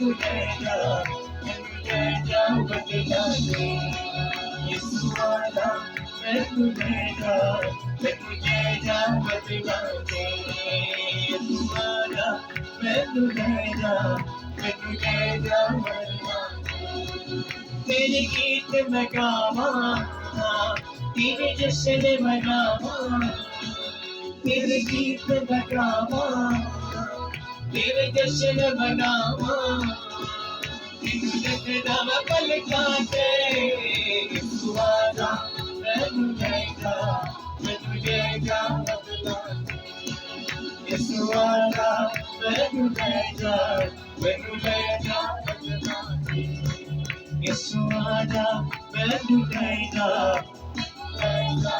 ले जा, मैनू ले जा बदला दे। यीशु आजा मैनू ले जा, मैनू ले जा बदला दे। यीशु आजा मैनू ले जा, मैनू ले जा बदला दे। तेरे गीत मैं गावां, तेरे जश्न मनावां, तेरे गीत मैं गावां, तेरे जश्न मनावां। तेनू लगदा मैं पलकां ते, यीशु आजा मैनू ले जा, मैनू ले जा बदला दे। यीशु आजा मैनू ले जा, मैनू ले जा बदला दे। यीशु आजा मैनू ले जा, ले जा